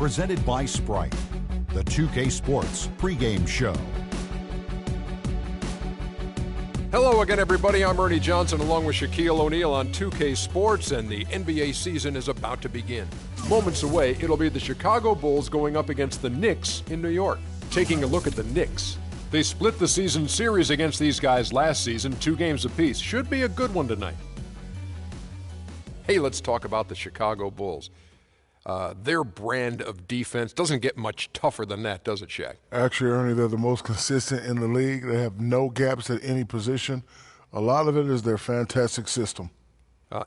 presented by Sprite, the 2K Sports pregame show. Hello again, everybody. I'm Ernie Johnson along with Shaquille O'Neal on 2K Sports, and the NBA season is about to begin. Moments away, it'll be the Chicago Bulls going up against the Knicks in New York. Taking a look at the Knicks. They split the season series against these guys last season, 2 games apiece. Should be a good one tonight. Hey, let's talk about the Chicago Bulls. Their brand of defense doesn't get much tougher than that, does it, Shaq? Actually, Ernie, they're the most consistent in the league. They have no gaps at any position. A lot of it is their fantastic system.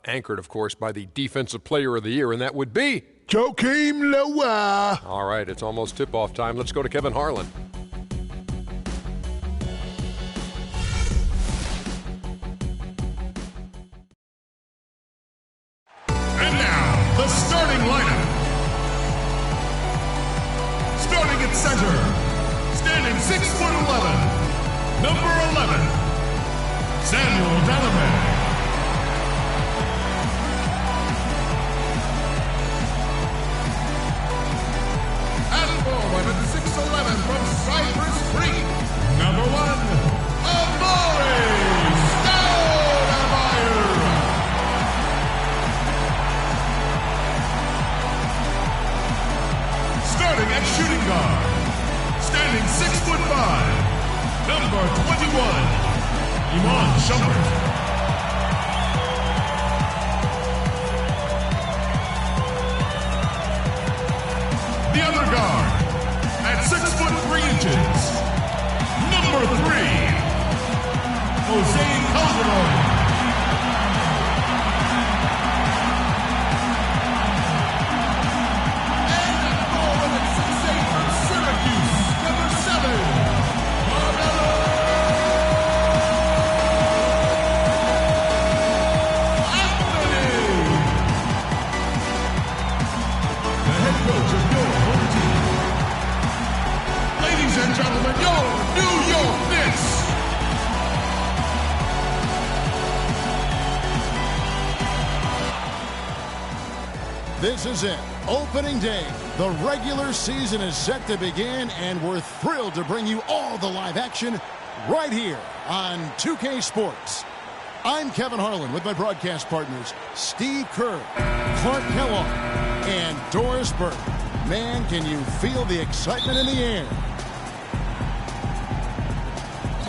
Anchored, of course, by the Defensive Player of the Year, and that would be Joakim Noah. All right, it's almost tip-off time. Let's go to Kevin Harlan. And now, the starting lineup. Starting at center, standing 6'11", number 11, Samuel Donovan. And forward at 6'11" from Cypress Creek, number 1, Amari Stoudemire. Starting at shooting guard, standing 6'5", number 21, Iman Shumpert. The other guard, at 6'3", number 3, Jose Calderon. This is it. Opening day. The regular season is set to begin, and we're thrilled to bring you all the live action right here on 2K Sports. I'm Kevin Harlan with my broadcast partners, Steve Kerr, Clark Kellogg, and Doris Burke. Man, can you feel the excitement in the air?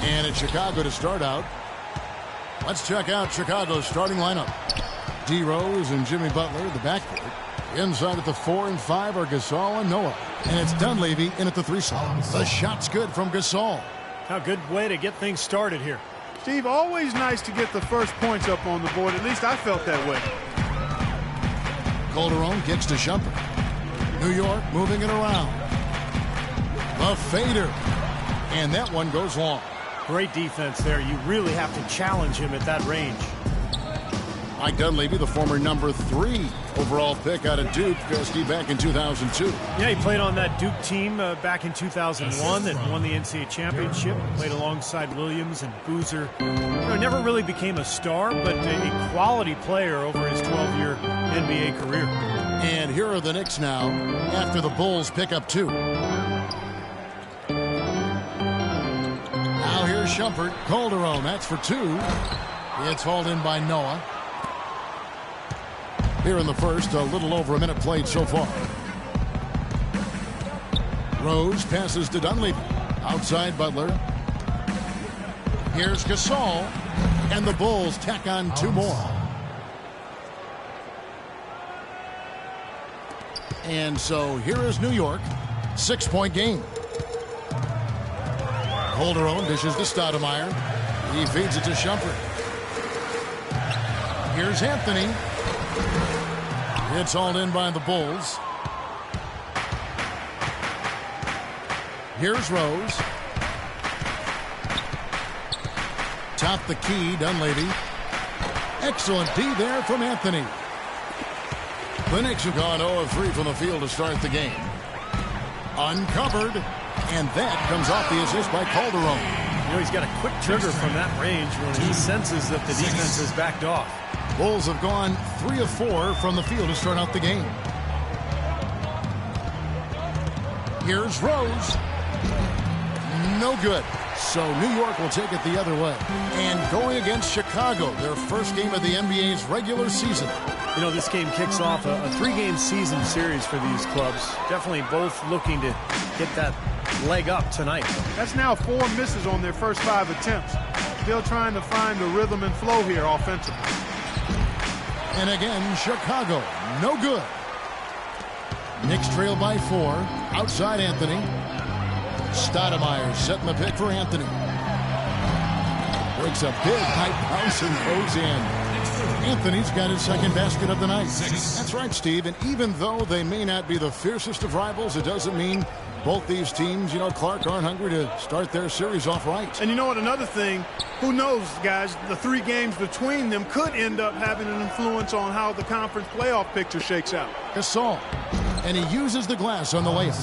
And it's Chicago to start out. Let's check out Chicago's starting lineup. D. Rose and Jimmy Butler, the backcourt. Inside at the 4 and 5 are Gasol and Noah. And it's Dunleavy in at the 3 slot. The shot's good from Gasol. A good way to get things started here. Steve, always nice to get the first points up on the board. At least I felt that way. Calderon kicks to Shumpert. New York moving it around. The fader. And that one goes long. Great defense there. You really have to challenge him at that range. Mike Dunleavy, the former number 3 overall pick out of Duke, Steve, back in 2002. Yeah, he played on that Duke team back in 2001 that won the NCAA championship. Played alongside Williams and Boozer. Never really became a star, but a quality player over his 12-year NBA career. And here are the Knicks now after the Bulls pick up 2. Now here's Shumpert. Calderon, that's for 2. It's hauled in by Noah. Here in the first, a little over a minute played so far. Rose passes to Dunleavy. Outside Butler. Here's Gasol. And the Bulls tack on 2 more. And so here is New York. 6-point game. Calderon dishes to Stoudemire. He feeds it to Shumpert. Here's Anthony. It's hauled in by the Bulls. Here's Rose. Top the key, Dunleavy. Excellent D there from Anthony. The Knicks have gone 0 of 3 from the field to start the game. Uncovered. And that comes off the assist by Calderon. He's got a quick trigger from that range when he senses that the defense has backed off. Bulls have gone 3 of 4 from the field to start out the game. Here's Rose. No good. So New York will take it the other way. And going against Chicago, their first game of the NBA's regular season. You know, this game kicks off a three-game season series for these clubs. Definitely both looking to get that leg up tonight. That's now 4 misses on their first 5 attempts. Still trying to find the rhythm and flow here offensively. And again, Chicago, no good. Knicks trail by 4. Outside Anthony. Stoudemire setting the pick for Anthony. Breaks a big high bounce and goes in. Anthony's got his second basket of the night. That's right, Steve. And even though they may not be the fiercest of rivals, it doesn't mean both these teams, Clark, aren't hungry to start their series off right. And you know what? Another thing, who knows, guys, the 3 games between them could end up having an influence on how the conference playoff picture shakes out. Gasol. And he uses the glass on the layup.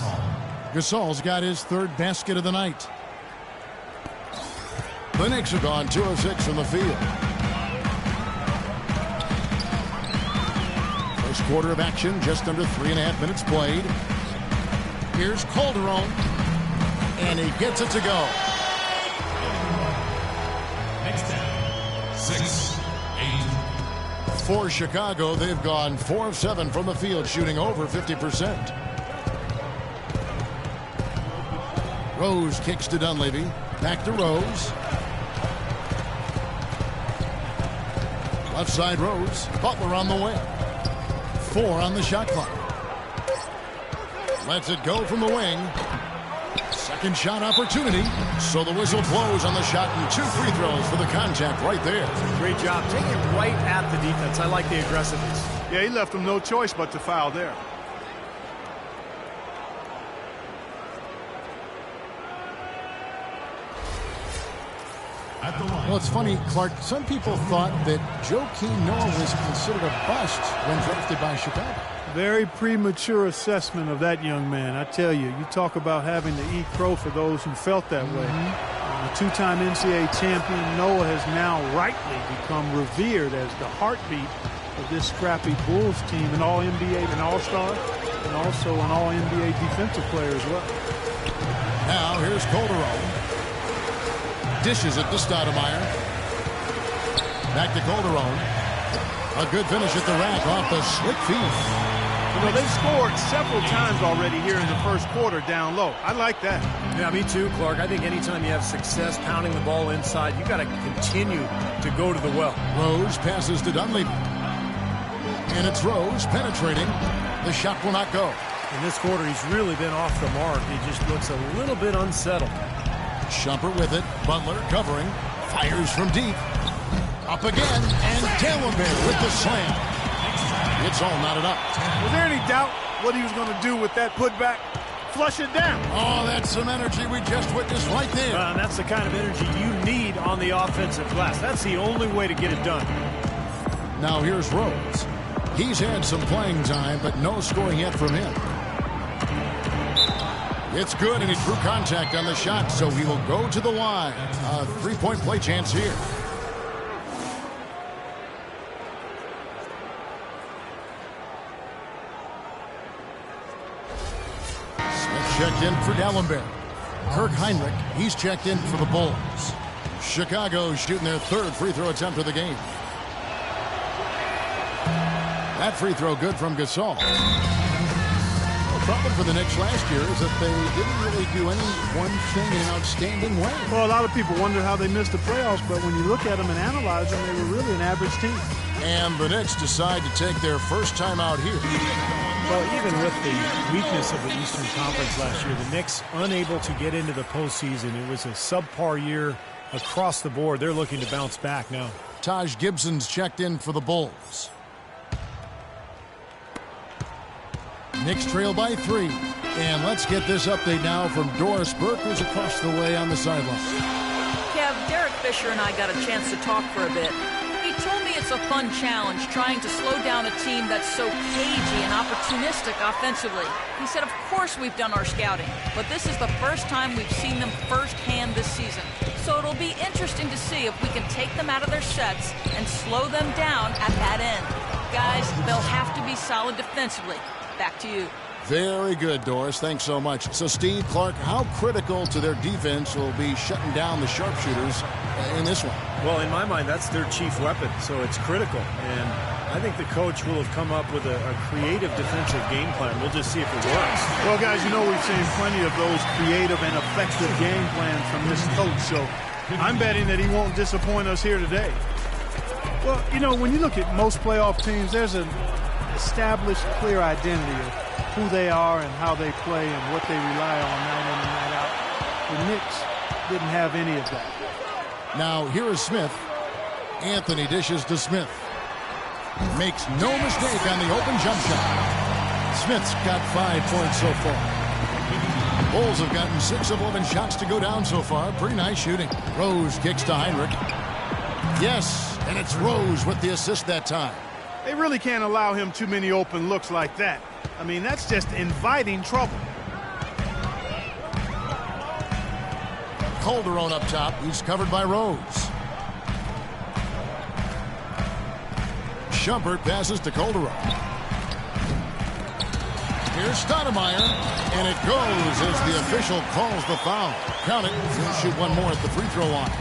Gasol's got his 3rd basket of the night. The Knicks have gone 2 of 6 from the field. First quarter of action, just under 3.5 minutes played. Here's Calderon, and he gets it to go. Next down, 6, 8. For Chicago, they've gone 4 of 7 from the field, shooting over 50%. Rose kicks to Dunleavy. Back to Rose. Left side Rose. Butler on the wing. 4 on the shot clock. Lets it go from the wing. Second shot opportunity. So the whistle blows on the shot and 2 free throws for the contact right there. Great job. Take it right at the defense. I like the aggressiveness. Yeah, he left them no choice but to foul there. Well, it's funny, Clark, some people thought that Joakim Noah was considered a bust when drafted by Chicago. Very premature assessment of that young man. I tell you, you talk about having to eat crow for those who felt that way. A 2-time NCAA champion, Noah has now rightly become revered as the heartbeat of this scrappy Bulls team, an All-NBA, an All-Star, and also an All-NBA defensive player as well. Now here's Calderon. Dishes it to Stoudemire. Back to Calderon. A good finish at the rack off the slick feed. You know, they've scored several times already here in the first quarter down low. I like that. Yeah, me too, Clark. I think anytime you have success pounding the ball inside, you got to continue to go to the well. Rose passes to Dunleavy. And it's Rose penetrating. The shot will not go. In this quarter, he's really been off the mark. He just looks a little bit unsettled. Shumpert with it. Butler covering. Fires from deep. Up again. And D'Alembert with the slam. It's all knotted up. Was there any doubt what he was going to do with that putback? Flush it down. Oh, that's some energy we just witnessed right there. That's the kind of energy you need on the offensive glass. That's the only way to get it done. Now here's Rose. He's had some playing time, but no scoring yet from him. It's good, and he drew contact on the shot, so he will go to the line. A 3-point play chance here. Smith checked in for D'Alembert. Kirk Heinrich, he's checked in for the Bulls. Chicago shooting their 3rd free throw attempt of the game. That free throw good from Gasol. The problem for the Knicks last year is that they didn't really do any one thing in an outstanding way. Well, a lot of people wonder how they missed the playoffs, but when you look at them and analyze them, they were really an average team. And the Knicks decide to take their first time out here. Well, even with the weakness of the Eastern Conference last year, the Knicks unable to get into the postseason. It was a subpar year across the board. They're looking to bounce back now. Taj Gibson's checked in for the Bulls. Knicks trail by 3. And let's get this update now from Doris Burke, who's across the way on the sideline. Kev, Derek Fisher and I got a chance to talk for a bit. He told me it's a fun challenge trying to slow down a team that's so cagey and opportunistic offensively. He said, of course we've done our scouting, but this is the first time we've seen them firsthand this season. So it'll be interesting to see if we can take them out of their sets and slow them down at that end. Guys, they'll have to be solid defensively. Back to you. Very good, Doris. Thanks so much. So, Steve, Clark, how critical to their defense will be shutting down the sharpshooters in this one? Well, in my mind, that's their chief weapon, so it's critical. And I think the coach will have come up with a creative defensive game plan. We'll just see if it works. Well, guys, you know we've seen plenty of those creative and effective game plans from this coach, so I'm betting that he won't disappoint us here today. Well, you know, when you look at most playoff teams, there's an established, clear identity of who they are and how they play and what they rely on night in and night out. The Knicks didn't have any of that. Now, here is Smith. Anthony dishes to Smith. Makes no mistake on the open jump shot. Smith's got 5 points so far. Bulls have gotten 6 of 11 shots to go down so far. Pretty nice shooting. Rose kicks to Heinrich. Yes, and it's Rose with the assist that time. They really can't allow him too many open looks like that. I mean, that's just inviting trouble. Calderon up top. He's covered by Rose. Shumpert passes to Calderon. Here's Stoudemire, and it goes as the official calls the foul. Count it. He'll shoot one more at the free throw line.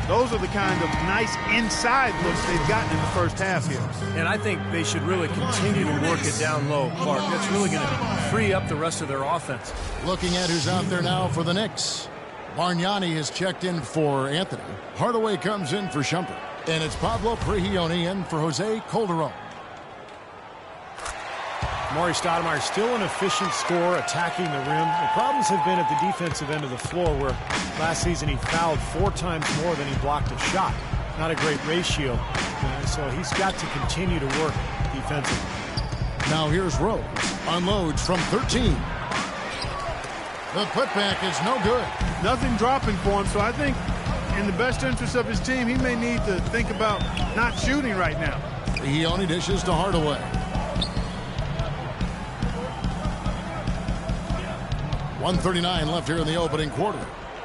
Those are the kind of nice inside looks they've gotten in the first half here. And I think they should really continue to work it down low, Clark. That's really going to free up the rest of their offense. Looking at who's out there now for the Knicks. Bargnani has checked in for Anthony. Hardaway comes in for Shumpert. And it's Pablo Prigioni in for Jose Calderon. Amari Stoudemire still an efficient scorer, attacking the rim. The problems have been at the defensive end of the floor, where last season he fouled 4 times more than he blocked a shot. Not a great ratio, so he's got to continue to work defensively. Now here's Rose. Unloads from 13. The putback is no good. Nothing dropping for him, so I think in the best interest of his team, he may need to think about not shooting right now. He only dishes to Hardaway. .139 left here in the opening quarter.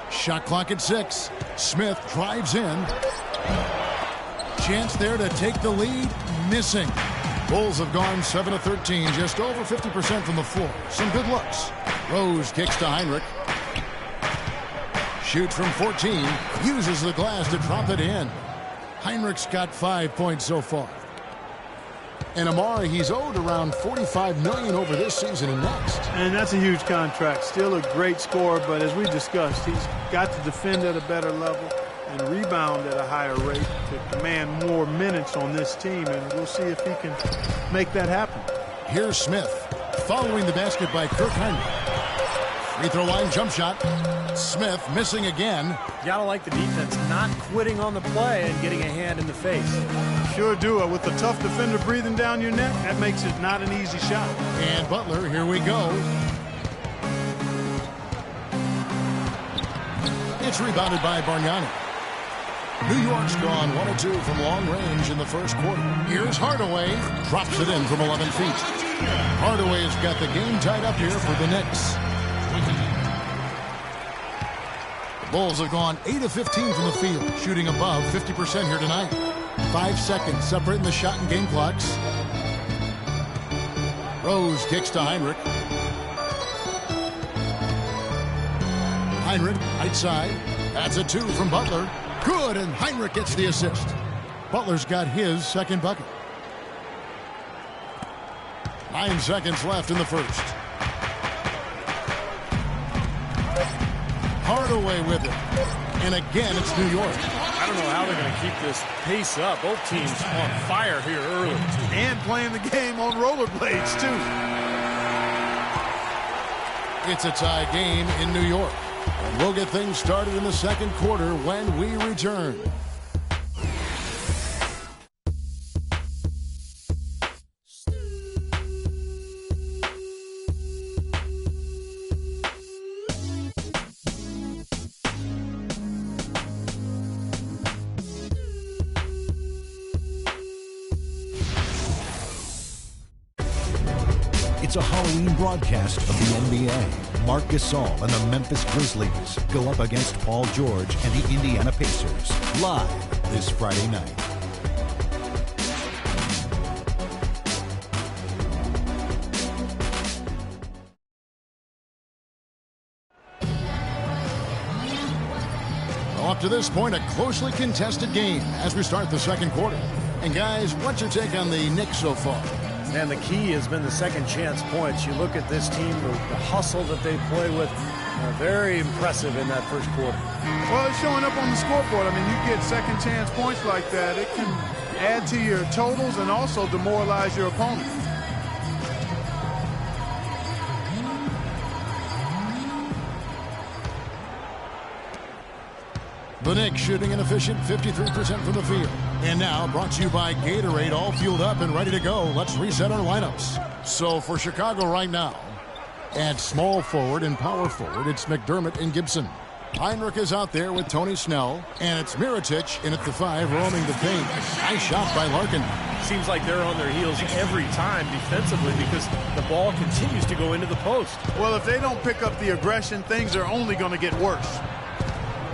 Shot clock at 6. Smith drives in. Chance there to take the lead. Missing. Bulls have gone 7 of 13, just over 50% from the floor. Some good looks. Rose kicks to Heinrich. Shoots from 14. Uses the glass to drop it in. Heinrich's got 5 points so far. And Amari, he's owed around $45 million over this season and next. And that's a huge contract. Still a great scorer, but as we discussed, he's got to defend at a better level and rebound at a higher rate to command more minutes on this team, and we'll see if he can make that happen. Here's Smith, following the basket by Kirk Heinrich. Free throw line jump shot. Smith missing again. You gotta like the defense not quitting on the play and getting a hand in the face. Sure do. With a tough defender breathing down your neck, that makes it not an easy shot. And Butler, here we go. It's rebounded by Bargnani. New York's gone 1 of 2 from long range in the first quarter. Here's Hardaway. Drops it in from 11 feet. Hardaway's got the game tied up here for the Knicks. The Bulls have gone 8 of 15 from the field, shooting above 50% here tonight. 5 seconds separating the shot and game clocks. Rose kicks to Heinrich. Heinrich, right side. That's a 2 from Butler. Good, and Heinrich gets the assist. Butler's got his second bucket. 9 seconds left in the first. Hardaway with it. And again, it's New York. I don't know how they're going to keep this pace up. Both teams on fire here early. And playing the game on rollerblades, too. It's a tie game in New York. And we'll get things started in the second quarter when we return. It's a Halloween broadcast of the NBA. Marc Gasol and the Memphis Grizzlies go up against Paul George and the Indiana Pacers live this Friday night. Up to this point, a closely contested game as we start the second quarter. And guys, what's your take on the Knicks so far? And the key has been the second chance points. You look at this team, the hustle that they play with, very impressive in that first quarter. Well, it's showing up on the scoreboard. I mean, you get second chance points like that, it can add to your totals and also demoralize your opponent. The Knicks shooting an efficient 53% from the field. And now brought to you by Gatorade, all fueled up and ready to go. Let's reset our lineups. So for Chicago right now, at small forward and power forward, it's McDermott and Gibson. Heinrich is out there with Tony Snell, and it's Mirotic in at the 5, roaming the paint. Nice shot by Larkin. Seems like they're on their heels every time defensively because the ball continues to go into the post. Well, if they don't pick up the aggression, things are only going to get worse.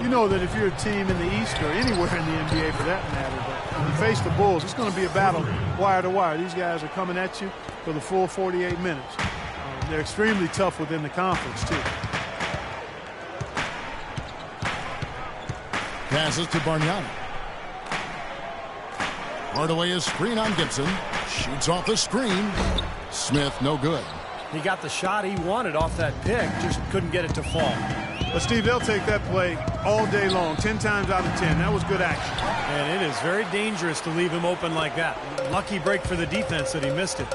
You know that if you're a team in the East or anywhere in the NBA for that matter, but when you face the Bulls, it's going to be a battle wire to wire. These guys are coming at you for the full 48 minutes. They're extremely tough within the conference, too. Passes to Bargnani. Hardaway is screen on Gibson. Shoots off the screen. Smith, no good. He got the shot he wanted off that pick, just couldn't get it to fall. But, Steve, they'll take that play all day long, 10 times out of 10. That was good action. And it is very dangerous to leave him open like that. Lucky break for the defense that he missed it.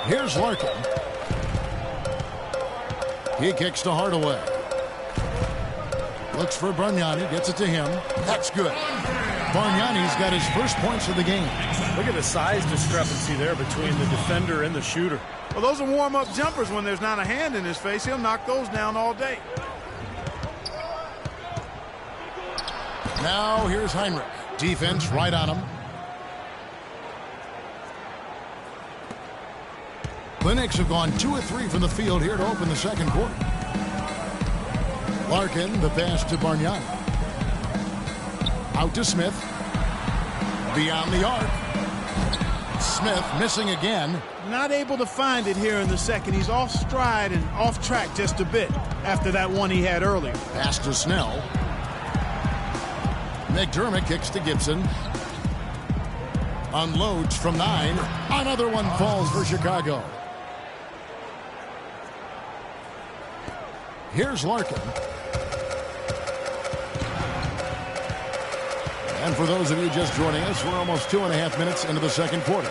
Here's Larkin. He kicks to Hardaway. Looks for Bargnani, gets it to him. That's good. Bargnani's got his first points of the game. Look at the size discrepancy there between the defender and the shooter. Well, those are warm-up jumpers. When there's not a hand in his face, he'll knock those down all day. Now here's Heinrich. Defense right on him. The Knicks have gone 2 of 3 from the field here to open the second quarter. Larkin, the pass to Bargnani. Out to Smith. Beyond the arc. Smith missing again. Not able to find it here in the second. He's off stride and off track just a bit after that one he had earlier. Pass to Snell. McDermott kicks to Gibson. Unloads from 9. Another one falls for Chicago. Here's Larkin. And for those of you just joining us, we're almost 2.5 minutes into the second quarter.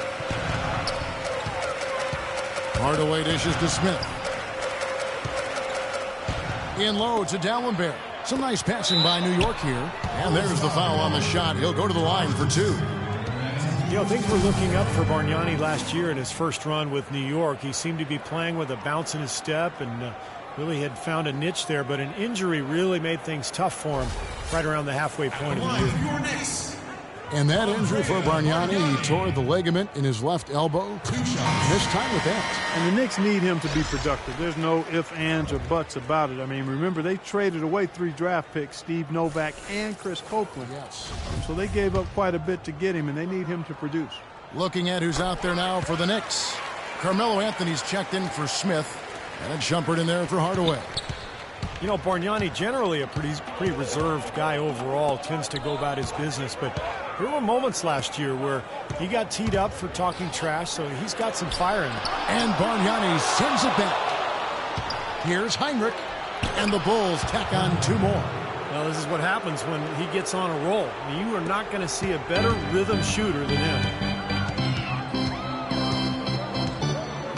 Hardaway dishes to Smith. In low to Dallenberg. Some nice passing by New York here. And there's the foul on the shot. He'll go to the line for 2. You know, things were looking up for Bargnani last year in his first run with New York. He seemed to be playing with a bounce in his step and really had found a niche there, but an injury really made things tough for him right around the halfway point of the year. And that injury for Bargnani, he tore the ligament in his left elbow. Missed time with that. And the Knicks need him to be productive. There's no ifs, ands, or buts about it. I mean, remember, they traded away 3 draft picks, Steve Novak and Chris Copeland. Yes. So they gave up quite a bit to get him, and they need him to produce. Looking at who's out there now for the Knicks. Carmelo Anthony's checked in for Smith. And a jumper in there for Hardaway. You know, Bargnani, generally a pretty reserved guy overall, tends to go about his business, but there were moments last year where he got teed up for talking trash, so he's got some fire in him. And Bargnani sends it back. Here's Heinrich, and the Bulls tack on 2 more. Well, this is what happens when he gets on a roll. You are not going to see a better rhythm shooter than him.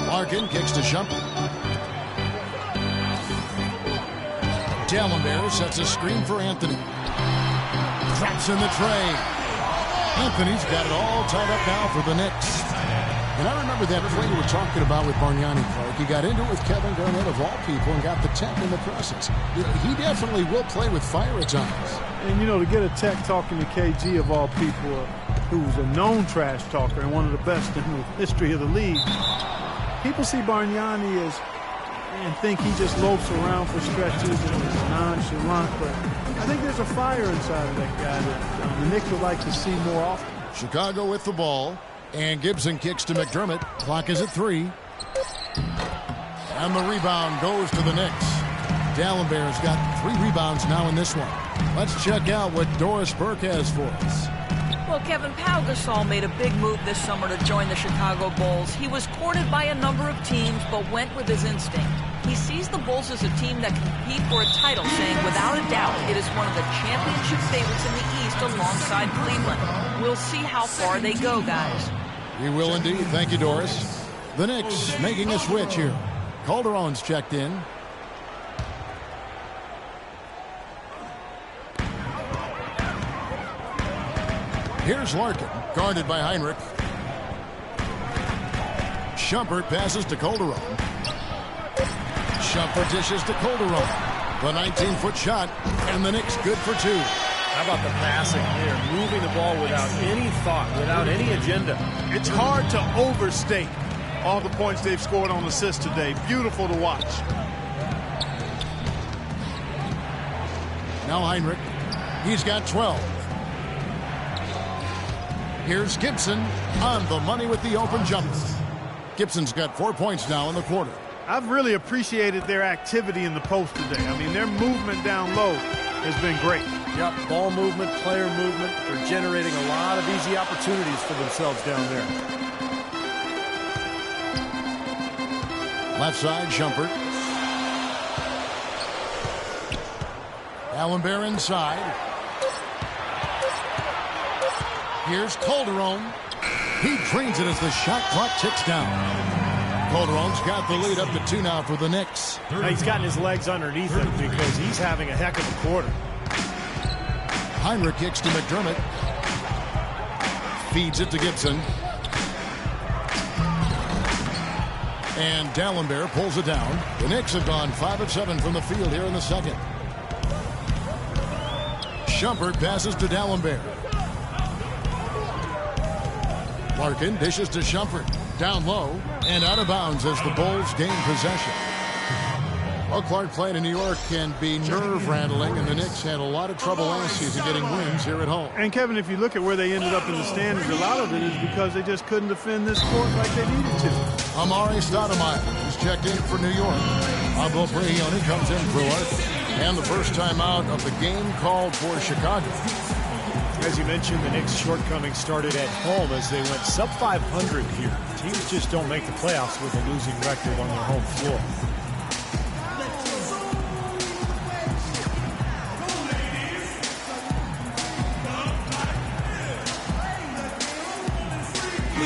Larkin kicks to Shumpert. Dallenberg sets a screen for Anthony. Drops in the tray. Anthony's got it all tied up now for the Knicks. And I remember that play you were talking about with Bargnani, Clark. He got into it with Kevin Garnett of all people and got the tech in the process. He definitely will play with fire at times. And, you know, to get a tech talking to KG of all people, who's a known trash talker and one of the best in the history of the league, people see Bargnani as and think he just lopes around for stretches and is nonchalant, but I think there's a fire inside of that guy that the Knicks would like to see more often. Chicago with the ball, and Gibson kicks to McDermott. Clock is at 3. And the rebound goes to the Knicks. Dallenberg's got 3 rebounds now in this one. Let's check out what Doris Burke has for us. Well, Kevin, Pau Gasol made a big move this summer to join the Chicago Bulls. He was courted by a number of teams, but went with his instinct. He sees the Bulls as a team that can compete for a title, saying without a doubt it is one of the championship favorites in the East alongside Cleveland. We'll see how far they go, guys. We will indeed. Thank you, Doris. The Knicks making a switch here. Calderon's checked in. Here's Larkin, guarded by Heinrich. Shumpert passes to Calderon. Shumpert dishes to Calderon. The 19-foot shot, and the Knicks good for 2. How about the passing here? Moving the ball without any thought, without any agenda. It's hard to overstate all the points they've scored on assists today. Beautiful to watch. Now Heinrich. He's got 12. Here's Gibson on the money with the open jumper. Gibson's got 4 points now in the quarter. I've really appreciated their activity in the post today. I mean, their movement down low has been great. Yep, ball movement, player movement. They're generating a lot of easy opportunities for themselves down there. Left side, Shumpert. Dallenberg inside. Here's Calderon. He drains it as the shot clock ticks down. Calderon's got the lead up to 2 now for the Knicks. Now he's gotten his legs underneath him because he's having a heck of a quarter. Heinrich kicks to McDermott. Feeds it to Gibson. And Dallenberg pulls it down. The Knicks have gone 5 of 7 from the field here in the second. Shumpert passes to Dallenberg. Larkin dishes to Shumpert. Down low and out of bounds as the Bulls gain possession. Well, Clark, playing in New York can be nerve-rattling, and the Knicks had a lot of trouble last season getting wins here at home. And, Kevin, if you look at where they ended up in the standings, a lot of it is because they just couldn't defend this court like they needed to. Amari Stoudemire is checked in for New York. Pablo Pregame comes in for Larkin. And the first time out of the game called for Chicago. As you mentioned, the Knicks' shortcomings started at home as they went sub-500 here. Teams just don't make the playoffs with a losing record on their home floor.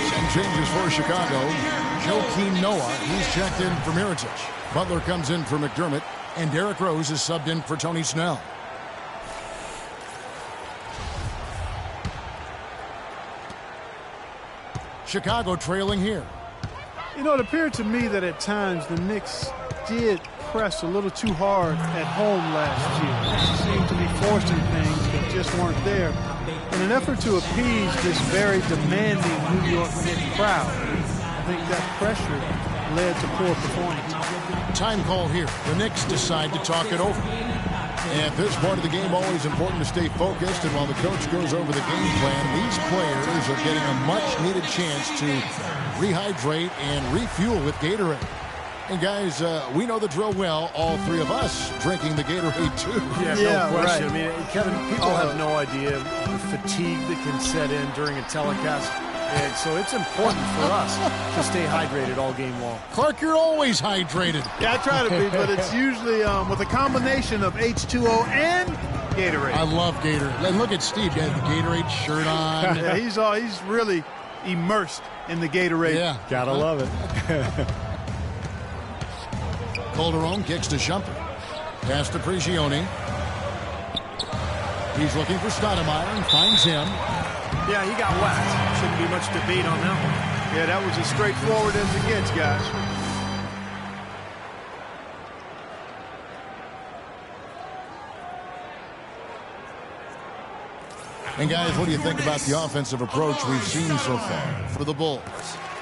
Some changes for Chicago. Joakim Noah, he's checked in for Mirotic. Butler comes in for McDermott, and Derrick Rose is subbed in for Tony Snell. Chicago trailing here. You know, it appeared to me that at times the Knicks did press a little too hard at home last year. They seemed to be forcing things that just weren't there. In an effort to appease this very demanding New York Knicks crowd, I think that pressure led to poor performance. Time call here. The Knicks decide to talk it over. At this part of the game, always important to stay focused, and while the coach goes over the game plan, these players are getting a much-needed chance to rehydrate and refuel with Gatorade. And guys, we know the drill well, all 3 of us drinking the Gatorade too. Yeah, no question. Right. I mean, Kevin, people have no idea the fatigue that can set in during a telecast. And so it's important for us to stay hydrated all game long. Clark, you're always hydrated. Yeah, I try to be, but it's usually with a combination of H2O and Gatorade. I love Gatorade. And look at Steve. He had the Gatorade shirt on. Yeah, he's really immersed in the Gatorade. Yeah, gotta love it. Calderon kicks to Shumpert. Pass to Prigioni. He's looking for Stoudemire and finds him. Yeah, he got whacked. Shouldn't be much debate on that one. Yeah, that was as straightforward as it gets, guys. And guys, what do you think about the offensive approach we've seen so far for the Bulls?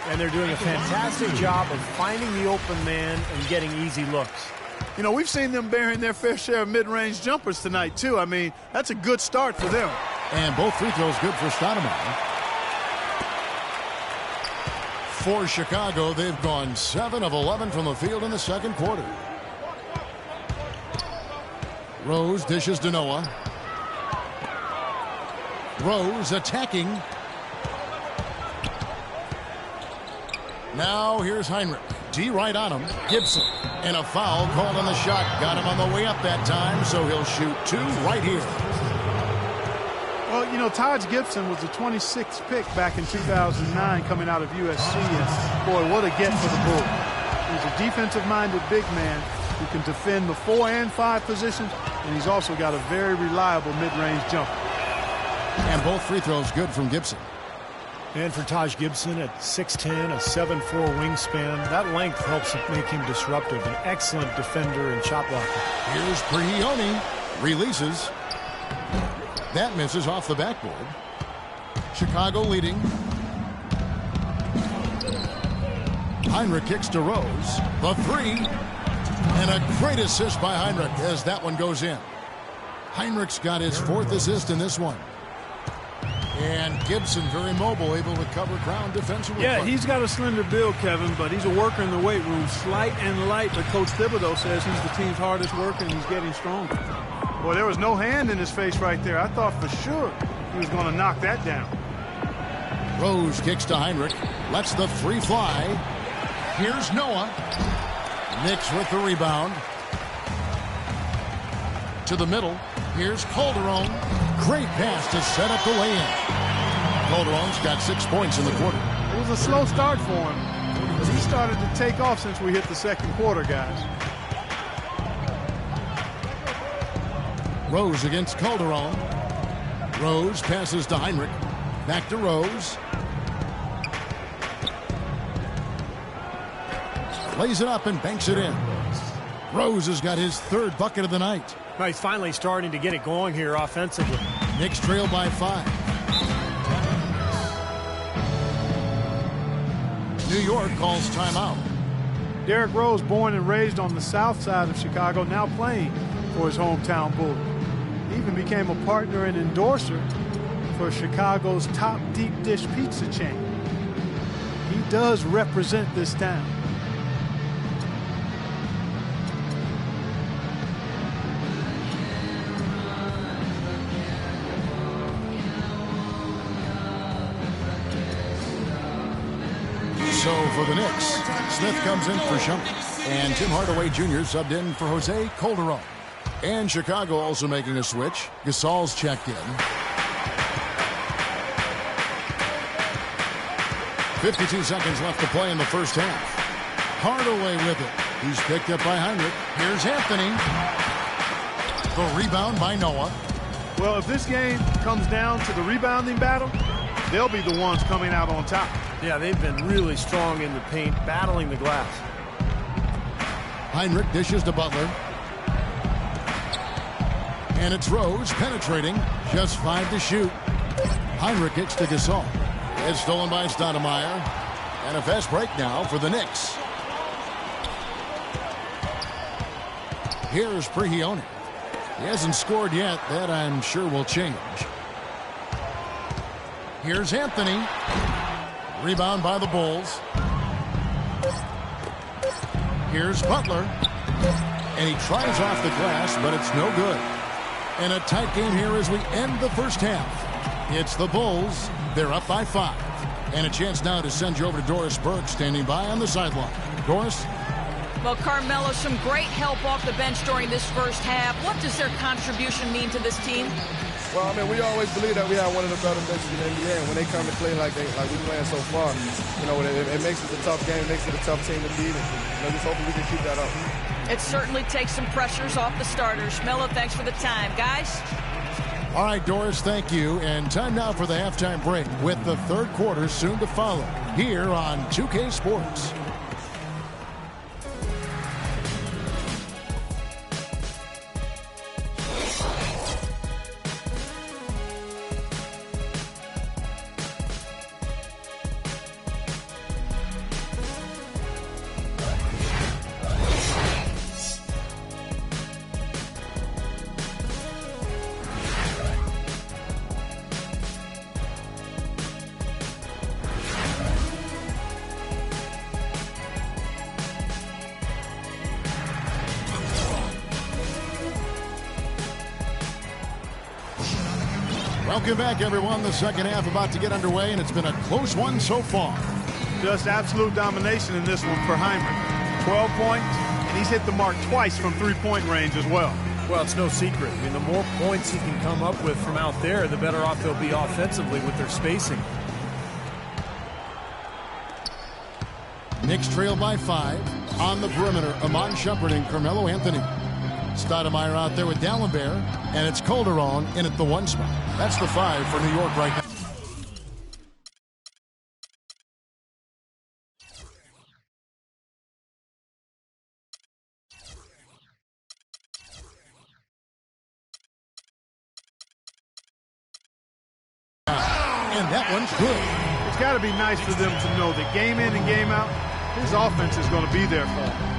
And they're doing a fantastic job of finding the open man and getting easy looks. You know, we've seen them bearing their fair share of mid-range jumpers tonight, too. I mean, that's a good start for them. And both free throws good for Stoudemire. For Chicago, they've gone 7 of 11 from the field in the second quarter. Rose dishes to Noah. Rose attacking. Now here's Heinrich. D right on him. Gibson. And a foul called on the shot. Got him on the way up that time, so he'll shoot 2 right here. Well, you know, Taj Gibson was the 26th pick back in 2009 coming out of USC. And boy, what a get for the Bulls. He's a defensive-minded big man who can defend the 4 and 5 positions, and he's also got a very reliable mid-range jumper. And both free throws good from Gibson. And for Taj Gibson at 6'10", a 7'4" wingspan, that length helps make him disruptive. An excellent defender and shot blocker. Here's Pregame. Releases. That misses off the backboard. Chicago leading. Heinrich kicks to Rose. The 3. And a great assist by Heinrich as that one goes in. Heinrich's got his 4th assist in this one. And Gibson very mobile, able to cover ground defensively. Yeah, he's got a slender build, Kevin, but he's a worker in the weight room. Slight and light, but Coach Thibodeau says he's the team's hardest worker and he's getting stronger. Boy, there was no hand in his face right there. I thought for sure he was going to knock that down. Rose kicks to Heinrich. Lets the 3 fly. Here's Noah. Knicks with the rebound. To the middle. Here's Calderon. Great pass to set up the lay-in. Calderon's got 6 points in the quarter. It was a slow start for him, but he started to take off since we hit the second quarter, guys. Rose against Calderon. Rose passes to Heinrich. Back to Rose. Lays it up and banks it in. Rose has got his 3rd bucket of the night. Well, he's finally starting to get it going here offensively. Knicks trail by 5. New York calls timeout. Derrick Rose, born and raised on the south side of Chicago, now playing for his hometown Bulls. He even became a partner and endorser for Chicago's top deep dish pizza chain. He does represent this town. So for the Knicks, Smith comes in for Shumpert. And Tim Hardaway Jr. subbed in for Jose Calderon. And Chicago also making a switch. Gasol's checked in. 52 seconds left to play in the first half. Hardaway with it. He's picked up by Heinrich. Here's Anthony. The rebound by Noah. Well, if this game comes down to the rebounding battle, they'll be the ones coming out on top. Yeah, they've been really strong in the paint, battling the glass. Heinrich dishes to Butler. And it's Rose penetrating. Just 5 to shoot. Heinrich kicks to Gasol. It's stolen by Stoudemire. And a fast break now for the Knicks. Here's Pregame. He hasn't scored yet. That I'm sure will change. Here's Anthony. Rebound by the Bulls. Here's Butler. And he tries off the glass, but it's no good. And a tight game here as we end the first half. It's the Bulls. They're up by 5. And a chance now to send you over to Doris Burke, standing by on the sideline. Doris? Well, Carmelo, some great help off the bench during this first half. What does their contribution mean to this team? Well, I mean, we always believe that we have one of the better benches in the NBA. And when they come to play like we're playing so far, you know, it makes it a tough game, makes it a tough team to beat. And, you know, just hoping we can keep that up. It certainly takes some pressures off the starters. Melo, thanks for the time. Guys? All right, Doris, thank you. And time now for the halftime break with the third quarter soon to follow here on 2K Sports. Welcome back, everyone. The second half about to get underway, and it's been a close one so far. Just absolute domination in this one for Heimer. 12 points, and he's hit the mark twice from three-point range as well. Well, it's no secret. I mean, the more points he can come up with from out there, the better off they'll be offensively with their spacing. Knicks trail by 5. On the perimeter, Amon Shumpert and Carmelo Anthony. Stoudemire out there with Dallenberg, and it's Calderon in at the 1 spot. That's the 5 for New York right now. And that one's good. It's got to be nice for them to know that game in and game out, his offense is going to be there for him.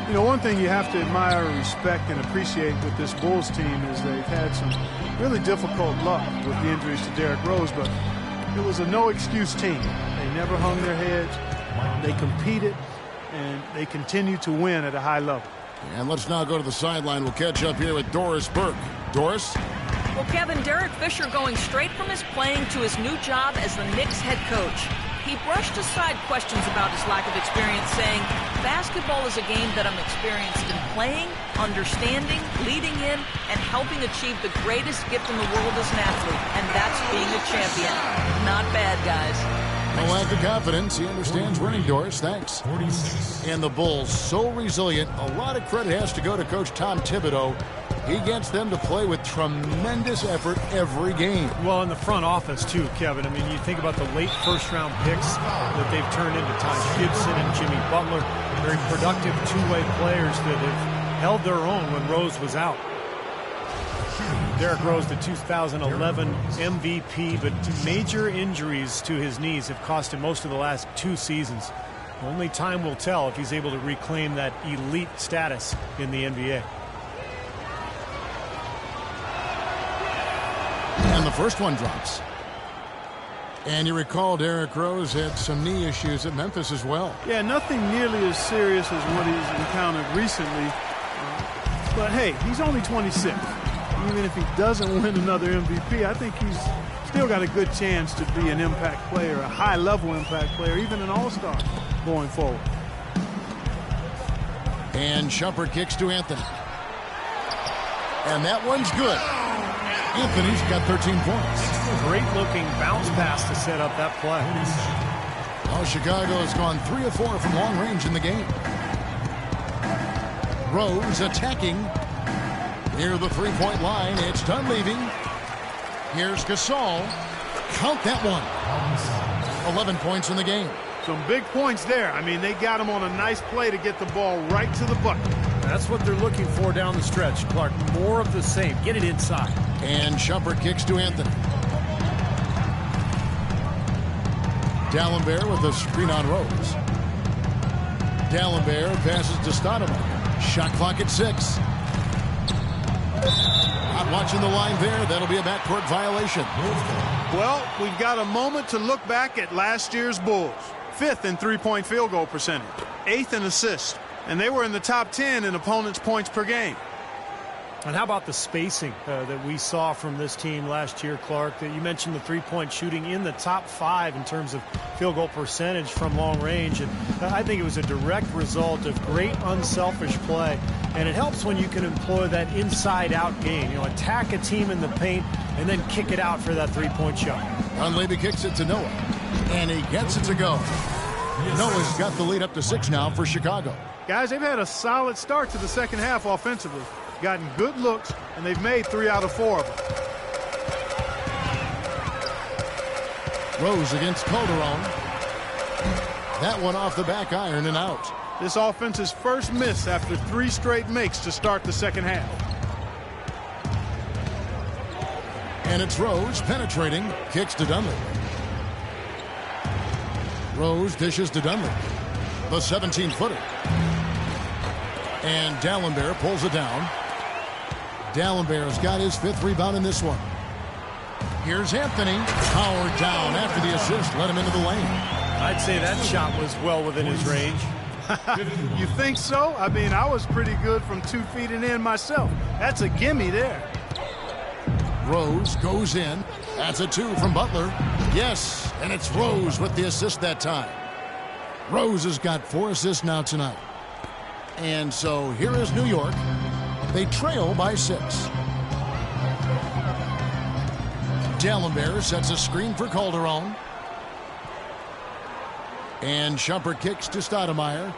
You know, one thing you have to admire, respect, and appreciate with this Bulls team is they've had some really difficult luck with the injuries to Derrick Rose, but it was a no-excuse team. They never hung their heads. They competed, and they continue to win at a high level. And let's now go to the sideline. We'll catch up here with Doris Burke. Doris? Well, Kevin, Derek Fisher going straight from his playing to his new job as the Knicks head coach. He brushed aside questions about his lack of experience, saying, basketball is a game that I'm experienced in playing, understanding, leading in, and helping achieve the greatest gift in the world as an athlete, and that's being a champion. Not bad, guys. No lack of confidence. He understands winning, Doris. Thanks. 46. And the Bulls, so resilient. A lot of credit has to go to Coach Tom Thibodeau. He gets them to play with tremendous effort every game. Well, in the front office, too, Kevin. I mean, you think about the late first-round picks that they've turned into Taj Gibson and Jimmy Butler. Very productive two-way players that have held their own when Rose was out. Derrick Rose, the 2011 MVP, but major injuries to his knees have cost him most of the last 2 seasons. Only time will tell if he's able to reclaim that elite status in the NBA. And the first one drops. And you recall Derrick Rose had some knee issues at Memphis as well. Yeah, nothing nearly as serious as what he's encountered recently. But hey, he's only 26. Even if he doesn't win another MVP, I think he's still got a good chance to be an impact player, a high-level impact player, even an all-star going forward. And Shumpert kicks to Anthony. And that one's good. Anthony's got 13 points. Great-looking bounce pass to set up that play. Oh, Chicago has gone 3 of 4 from long range in the game. Rose attacking. Near the three-point line, it's Dunleavy. Here's Gasol. Count that one. 11 points in the game. Some big points there. I mean, they got him on a nice play to get the ball right to the bucket. That's what they're looking for down the stretch, Clark. More of the same. Get it inside. And Shumpert kicks to Anthony. Dallenberg with a screen on Rose. Dallenberg passes to Stoudemire. Shot clock at 6. Not watching the line there. That'll be a backcourt violation. Well, we've got a moment to look back at last year's Bulls. 5th in three-point field goal percentage. 8th in assists. And they were in the top 10 in opponents' points per game. And how about the spacing that we saw from this team last year, Clark? That you mentioned the three-point shooting in the top 5 in terms of field goal percentage from long range. And I think it was a direct result of great unselfish play. And it helps when you can employ that inside-out game. You know, attack a team in the paint and then kick it out for that three-point shot. Dunleavy kicks it to Noah. And he gets it to go. Noah's got the lead up to 6 now for Chicago. Guys, they've had a solid start to the second half offensively. Gotten good looks, and they've made 3 out of 4 of them. Rose against Calderon. That one off the back iron and out. This offense's first miss after 3 straight makes to start the second half. And it's Rose penetrating, kicks to Dunleavy. Rose dishes to Dunleavy. The 17-footer. And Dallenberg pulls it down. Dallenberg's got his 5th rebound in this one. Here's Anthony. Powered down after the assist. Let him into the lane. I'd say that shot was well within his range. You think so? I mean, I was pretty good from 2 feet and in myself. That's a gimme there. Rose goes in. That's a 2 from Butler. Yes, and it's Rose with the assist that time. Rose has got 4 assists now tonight. And so here is New York. They trail by 6. Dallenberg sets a screen for Calderon. And Shumpert kicks to Stoudemire.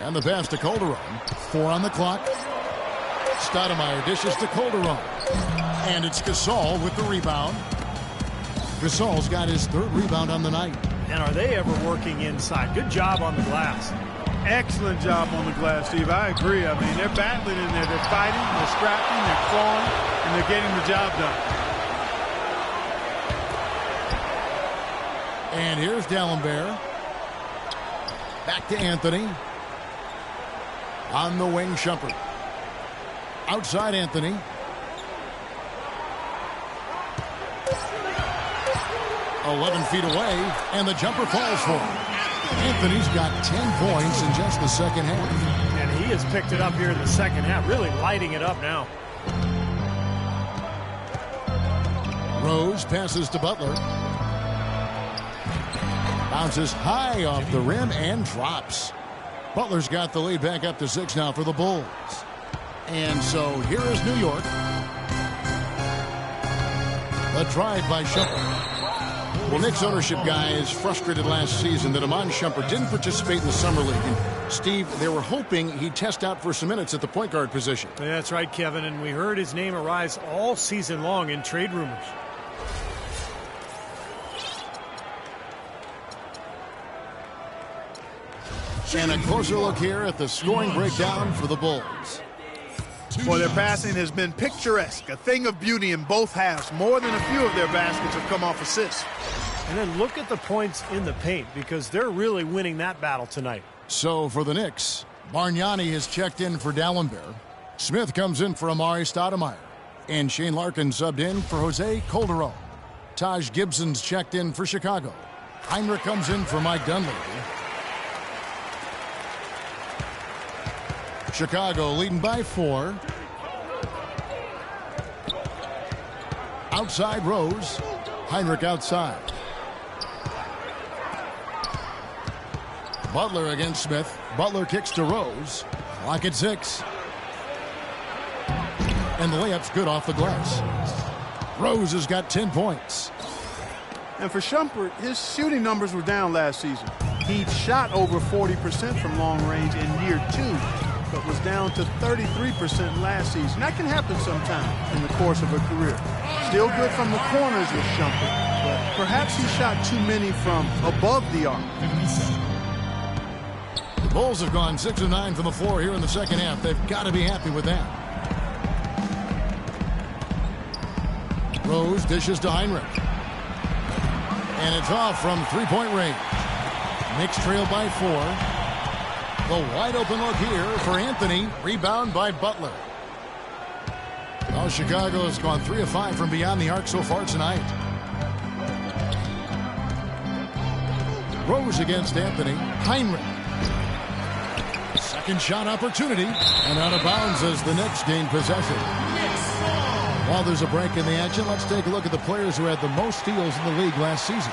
And the pass to Calderon. 4 on the clock. Stoudemire dishes to Calderon. And it's Gasol with the rebound. Gasol's got his 3rd rebound on the night. And are they ever working inside? Good job on the glass. Excellent job on the glass, Steve. I agree. I mean, they're battling in there. They're fighting, they're scrapping, they're clawing, and they're getting the job done. And here's Dallenberg. Back to Anthony. On the wing, Shumpert. Outside Anthony. "11 feet away, and the jumper falls for him. Anthony's got 10 points in just the second half. And he has picked it up here in the second half, really lighting it up now. Rose passes to Butler. Bounces high off the rim and drops. Butler's got the lead back up to 6 now for the Bulls. And so here is New York. A drive by Shumpert. Well, Knicks ownership guys frustrated last season that Iman Shumpert didn't participate in the Summer League. And Steve, they were hoping he'd test out for some minutes at the point guard position. Yeah, that's right, Kevin, and we heard his name arise all season long in trade rumors. And a closer look here at the scoring breakdown for the Bulls. Well, their passing has been picturesque, a thing of beauty in both halves. More than a few of their baskets have come off assists. And then look at the points in the paint, because they're really winning that battle tonight. So for the Knicks, Bargnani has checked in for Dallenberg. Smith comes in for Amari Stoudemire. And Shane Larkin subbed in for Jose Calderon. Taj Gibson's checked in for Chicago. Heinrich comes in for Mike Dunleavy. Chicago leading by 4. Outside Rose. Heinrich outside. Butler against Smith. Butler kicks to Rose. Clock at 6. And the layup's good off the glass. Rose has got 10 points. And for Shumpert, his shooting numbers were down last season. He shot over 40% from long range in year 2, but was down to 33% last season. That can happen sometime in the course of a career. Still good from the corners with Shumpert, but perhaps he shot too many from above the arc. The Bulls have gone 6 of 9 from the floor here in the second half. They've got to be happy with that. Rose dishes to Heinrich. And it's off from three-point range. Knicks trail by 4. The wide open look here for Anthony. Rebound by Butler. Well, Chicago has gone 3 of 5 from beyond the arc so far tonight. Rose against Anthony. Heinrich. Second shot opportunity. And out of bounds as the Knicks gain possession. While there's a break in the action, let's take a look at the players who had the most steals in the league last season.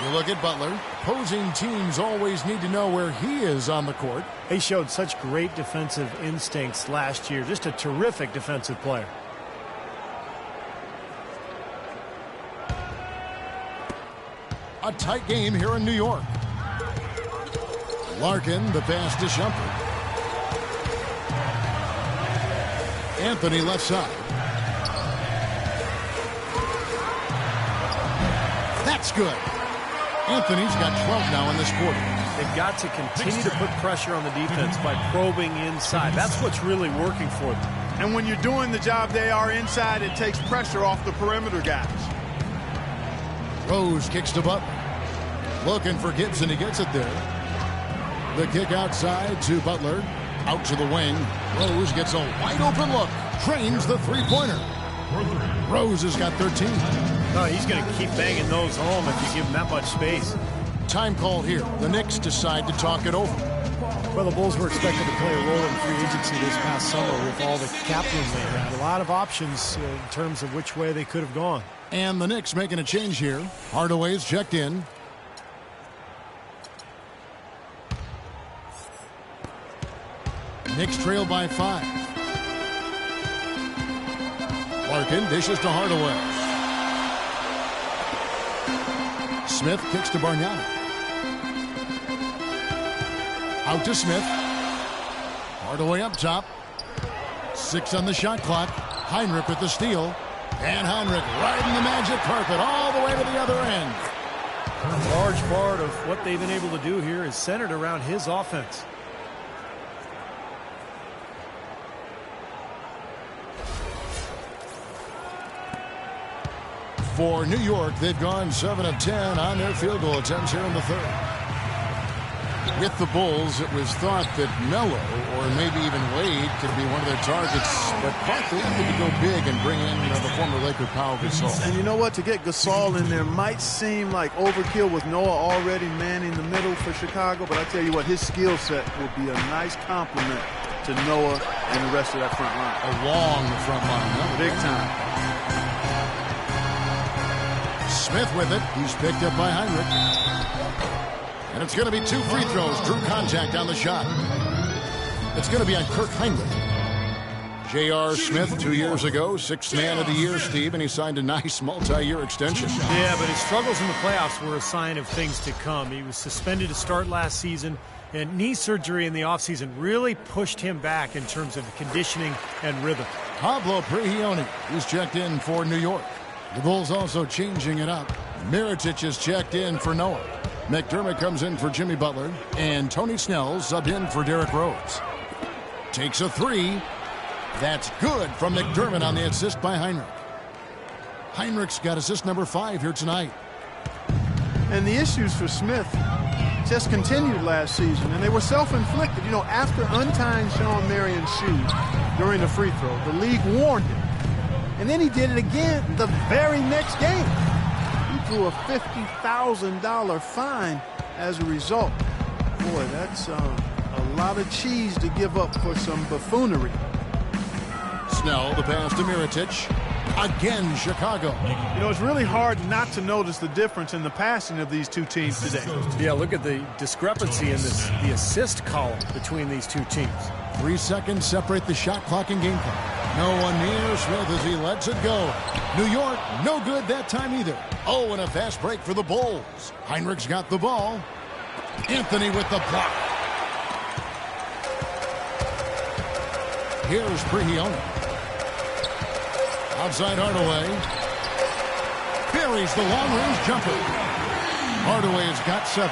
You look at Butler. Opposing teams always need to know where he is on the court. He showed such great defensive instincts last year. Just a terrific defensive player. A tight game here in New York. Larkin, the pass to Shumpert. Anthony left side. That's good. Anthony's got 12 now in this quarter. They've got to continue to put pressure on the defense by probing inside. That's what's really working for them. And when you're doing the job they are inside, it takes pressure off the perimeter guys. Rose kicks to Butler. Looking for Gibson. He gets it there. The kick outside to Butler. Out to the wing. Rose gets a wide open look. Trains the three-pointer. Rose has got 13. Oh, he's going to keep banging those home if you give him that much space. Time called here. The Knicks decide to talk it over. Well, the Bulls were expected to play a role in free agency this past summer with all the cap room they had. A lot of options in terms of which way they could have gone. And the Knicks making a change here. Hardaway's checked in. Knicks trail by 5. Larkin dishes to Hardaway. Smith kicks to Bargnani. Out to Smith. Hardaway up top. 6 on the shot clock. Heinrich with the steal. And Heinrich riding the magic carpet all the way to the other end. A large part of what they've been able to do here is centered around his offense. For New York, they've gone 7 of 10 on their field goal attempts here in the third. With the Bulls, it was thought that Melo or maybe even Wade could be one of their targets, but Barkley had to go big and bring in the former Laker Pau Gasol. And you know what? To get Gasol in there might seem like overkill with Noah already manning the middle for Chicago, but I tell you what, his skill set will be a nice complement to Noah and the rest of that front line. A long front line. Big time. Smith with it. He's picked up by Heinrich. And it's going to be 2 free throws. Drew contact on the shot. It's going to be on Kirk Heinrich. J.R. Smith 2 years ago, 6th man of the year, Steve, and he signed a nice multi-year extension. Yeah, but his struggles in the playoffs were a sign of things to come. He was suspended to start last season, and knee surgery in the offseason really pushed him back in terms of conditioning and rhythm. Pablo Prigioni, he's checked in for New York. The Bulls also changing it up. Mirotic is checked in for Noah. McDermott comes in for Jimmy Butler. And Tony Snell subbed in for Derrick Rose. Takes a 3. That's good from McDermott on the assist by Heinrich. Heinrich's got assist number 5 here tonight. And the issues for Smith just continued last season, and they were self-inflicted. You know, after untying Sean Marion's shoes during the free throw, the league warned him. And then he did it again the very next game. He drew a $50,000 fine as a result. Boy, that's a lot of cheese to give up for some buffoonery. Snell, the pass to Mirotic. Again, Chicago. You know, it's really hard not to notice the difference in the passing of these two teams today. Yeah, look at the discrepancy in the assist column between these two teams. 3 seconds separate the shot clock and game clock. No one near Smith as he lets it go. New York, no good that time either. Oh, and a fast break for the Bulls. Heinrich's got the ball. Anthony with the block. Here's Prigioni. Outside Hardaway. Buries the long-range jumper. Hardaway's got 7.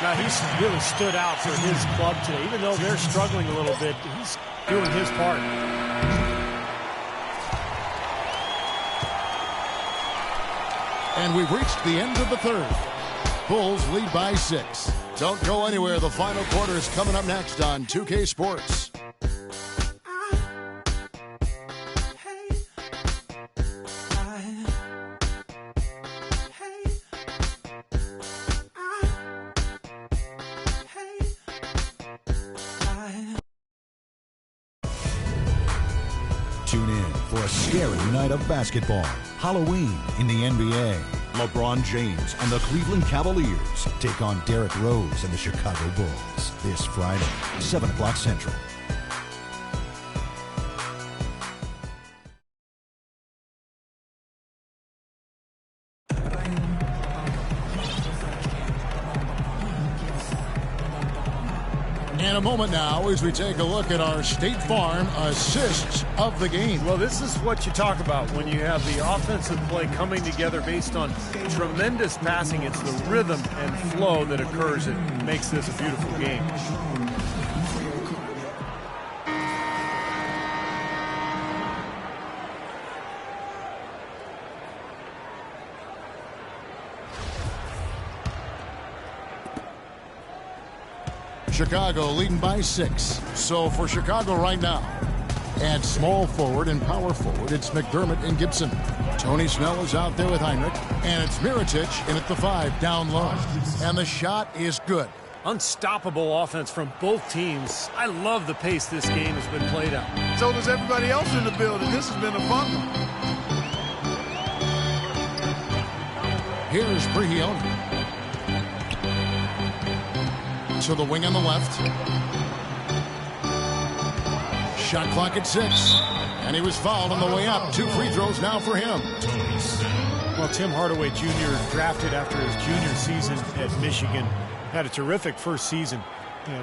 Now, he's really stood out for his club today. Even though they're struggling a little bit, he's doing his part. And we've reached the end of the third. Bulls lead by 6. Don't go anywhere. The final quarter is coming up next on 2K Sports. Tune in for a scary night of basketball. Halloween in the NBA. LeBron James and the Cleveland Cavaliers take on Derrick Rose and the Chicago Bulls this Friday, 7 o'clock Central. In a moment now as we take a look at our State Farm assists of the game. Well, this is what you talk about when you have the offensive play coming together based on tremendous passing. It's the rhythm and flow that occurs that makes this a beautiful game. Chicago leading by 6. So for Chicago right now, at small forward and power forward, it's McDermott and Gibson. Tony Snell is out there with Heinrich, and it's Mirotic in at the 5, down low. And the shot is good. Unstoppable offense from both teams. I love the pace this game has been played at. So does everybody else in the building. This has been a fun one. Here's Pregame. To the wing on the left. Shot clock at 6. And he was fouled on the way up. 2 free throws now for him. Well, Tim Hardaway Jr. drafted after his junior season at Michigan. Had a terrific first season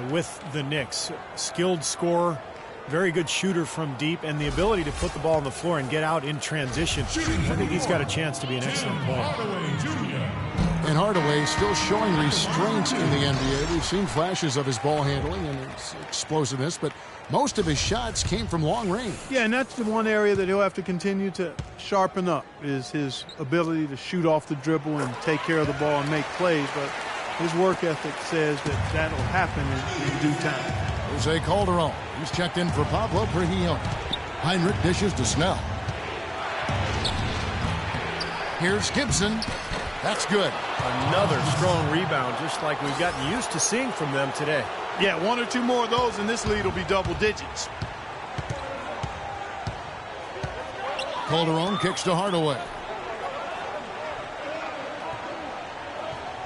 with the Knicks. Skilled scorer, very good shooter from deep, and the ability to put the ball on the floor and get out in transition. I think he's got a chance to be an excellent player. And Hardaway still showing restraint in the NBA. We've seen flashes of his ball handling and his explosiveness, but most of his shots came from long range. Yeah, and that's the one area that he'll have to continue to sharpen up, is his ability to shoot off the dribble and take care of the ball and make plays. But his work ethic says that that'll happen in due time. Jose Calderon. He's checked in for Pablo Pregame. Heinrich dishes to Snell. Here's Gibson. That's good. Another strong rebound, just like we've gotten used to seeing from them today. Yeah, 1 or 2 more of those, and this lead will be double digits. Calderon kicks to Hardaway.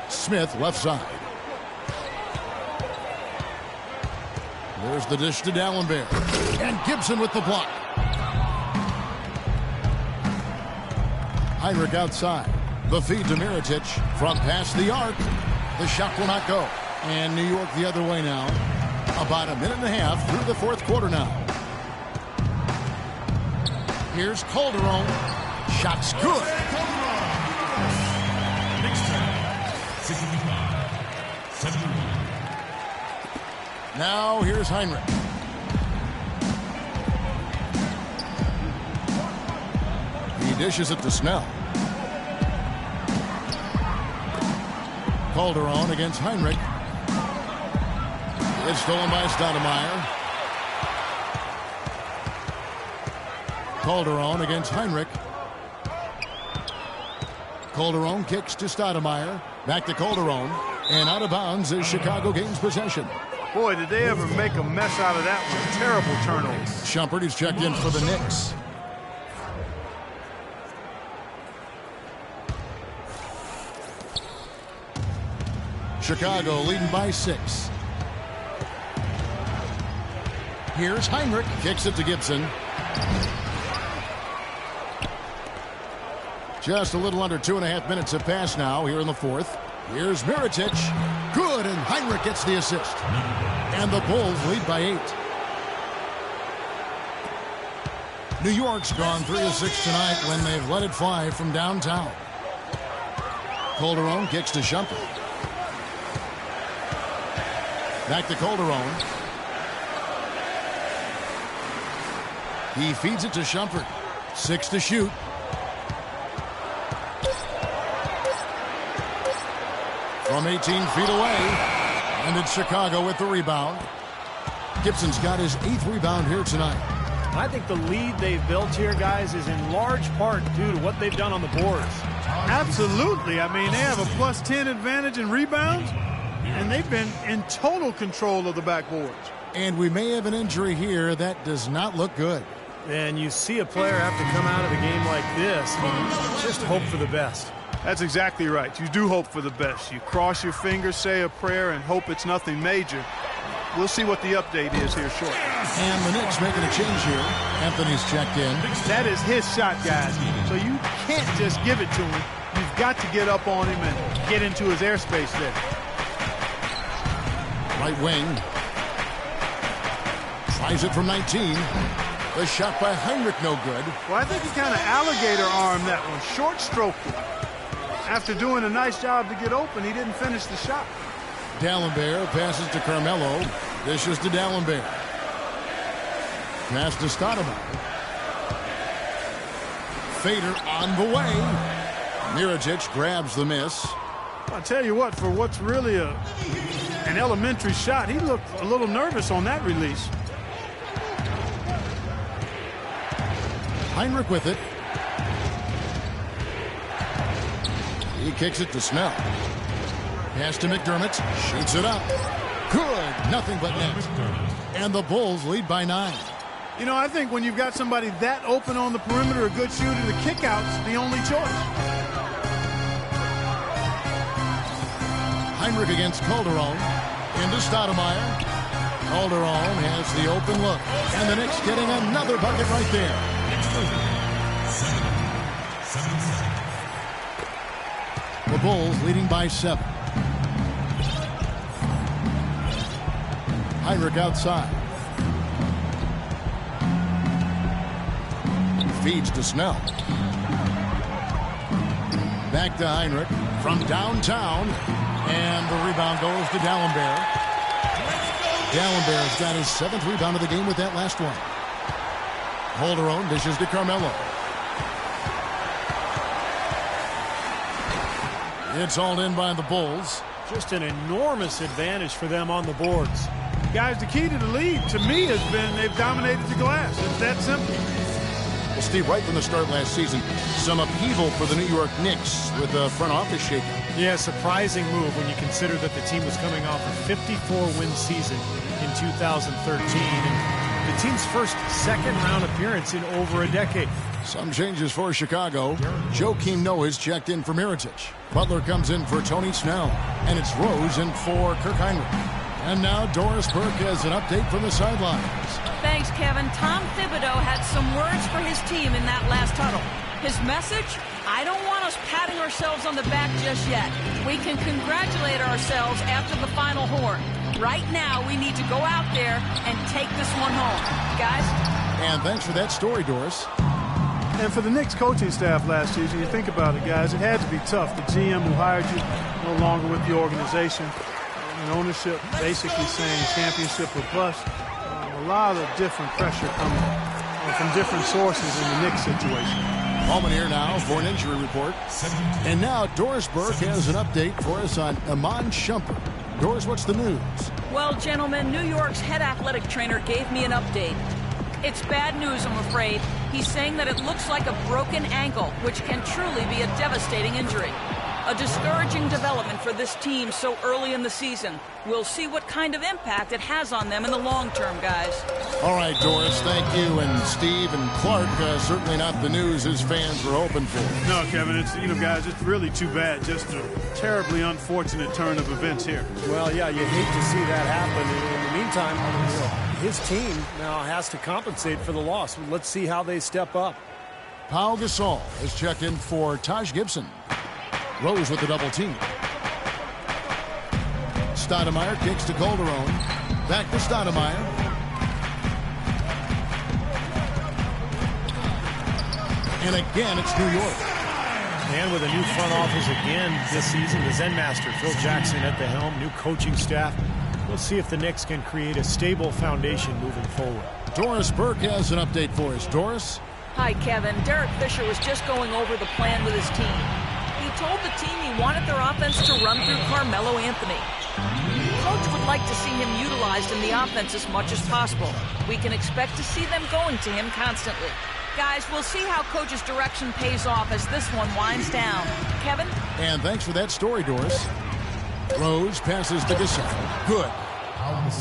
Smith left side. There's the dish to Dallenberg. And Gibson with the block. Heinrich outside. The feed to Mirotic from past the arc. The shot will not go. And New York the other way now. About a minute and a half through the 4th quarter now. Here's Calderon. Shot's good. Next time, 65-71. Now here's Heinrich. He dishes it to Snell. Calderon against Heinrich. It's stolen by Stoudemire. Calderon against Heinrich. Calderon kicks to Stoudemire. Back to Calderon. And out of bounds is Chicago gains possession. Boy, did they ever make a mess out of that one. Terrible turnover. Shumpert, who's checked in for the Knicks. Chicago leading by 6. Here's Heinrich. Kicks it to Gibson. Just a little under 2.5 minutes have passed now here in the 4th. Here's Mirotic. Good, and Heinrich gets the assist. And the Bulls lead by 8. New York's gone 3 of 6 tonight when they've let it fly from downtown. Calderon kicks to Shumpert. Back to Calderon. He feeds it to Shumpert. 6 to shoot. From 18 feet away. And it's Chicago with the rebound. Gibson's got his 8th rebound here tonight. I think the lead they've built here, guys, is in large part due to what they've done on the boards. Absolutely. I mean, they have a plus 10 advantage in rebounds, and they've been in total control of the backboards. And we may have an injury here that does not look good. And you see a player have to come out of a game like this and just hope for the best. That's exactly right. You do hope for the best. You cross your fingers, say a prayer, and hope it's nothing major. We'll see what the update is here shortly. And the Knicks making a change here. Anthony's checked in. That is his shot, guys. So you can't just give it to him. You've got to get up on him and get into his airspace there. Right wing. Tries it from 19. The shot by Heinrich no good. Well, I think he kind of alligator armed that one. Short stroke. After doing a nice job to get open, he didn't finish the shot. Dallenberg passes to Carmelo. Dishes to Dallenberg. Pass to Stoudemire. Fader on the way. Mirotic grabs the miss. I'll tell you what, for what's really an elementary shot, he looked a little nervous on that release. Heinrich with it. He kicks it to Snell. Pass to McDermott. Shoots it up. Good. Nothing but net. And the Bulls lead by 9. You know, I think when you've got somebody that open on the perimeter, a good shooter, the kickout's the only choice. Heinrich against Calderon. Into Stoudemire. Calderon has the open look. And the Knicks getting another bucket right there. 7. The Bulls leading by 7. Heinrich outside. Feeds to Snell. Back to Heinrich from downtown. And the rebound goes to Dallenberg. Dallenberg's got his 7th rebound of the game with that last one. Calderon dishes to Carmelo. It's hauled in by the Bulls. Just an enormous advantage for them on the boards. Guys, the key to the lead, to me, has been they've dominated the glass. It's that simple. Well, Steve, right from the start last season, some upheaval for the New York Knicks with the front office shakeup. Yeah, surprising move when you consider that the team was coming off a 54-win season in 2013. And the team's first second-round appearance in over a decade. Some changes for Chicago. Joakim Noah's checked in for Mirotic. Butler comes in for Tony Snell. And it's Rose in for Kirk Heinrich. And now Doris Burke has an update from the sidelines. Thanks, Kevin. Tom Thibodeau had some words for his team in that last huddle. His message? I don't want us patting ourselves on the back just yet. We can congratulate ourselves after the final horn. Right now, we need to go out there and take this one home. Guys? And thanks for that story, Doris. And for the Knicks coaching staff last season, you think about it, guys, it had to be tough. The GM who hired you no longer with the organization. And ownership basically saying championship or bust. A lot of different pressure coming from different sources in the Knicks situation. Bowman here now for an injury report. And now Doris Burke has an update for us on Iman Shumpert. Doris, what's the news? Well, gentlemen, New York's head athletic trainer gave me an update. It's bad news, I'm afraid. He's saying that it looks like a broken ankle, which can truly be a devastating injury. A discouraging development for this team so early in the season. We'll see what kind of impact it has on them in the long term, guys. All right, Doris, thank you. And Steve and Clark, certainly not the news his fans were hoping for. No, Kevin, it's, guys, it's really too bad. Just a terribly unfortunate turn of events here. Well, yeah, you hate to see that happen. In the meantime, his team now has to compensate for the loss. Let's see how they step up. Pau Gasol is checked in for Taj Gibson. Rose with the double team. Stoudemire kicks to Calderon. Back to Stoudemire. And again, it's New York. And with a new front office again this season, the Zen Master, Phil Jackson at the helm, new coaching staff. We'll see if the Knicks can create a stable foundation moving forward. Doris Burke has an update for us. Doris? Hi, Kevin. Derek Fisher was just going over the plan with his team. He told the team he wanted their offense to run through Carmelo Anthony. Coach would like to see him utilized in the offense as much as possible. We can expect to see them going to him constantly. Guys, we'll see how Coach's direction pays off as this one winds down. Kevin? And thanks for that story, Doris. Rose passes to Gasol. Good.